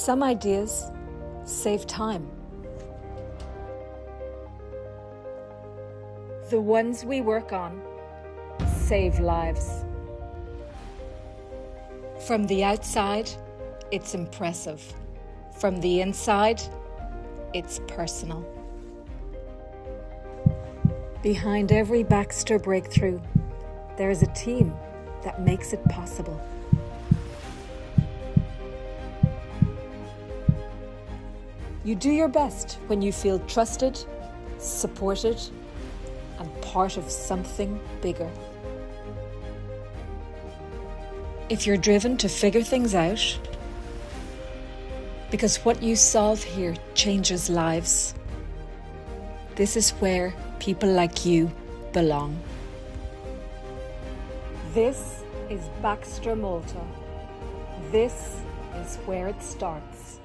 Some ideas save time. The ones we work on save lives. From the outside, it's impressive. From the inside, it's personal. Behind every Baxter breakthrough, there is a team that makes it possible. You do your best when you feel trusted, supported, and part of something bigger. If you're driven to figure things out, because what you solve here changes lives, this is where people like you belong. This is Baxter Malta. This is where it starts.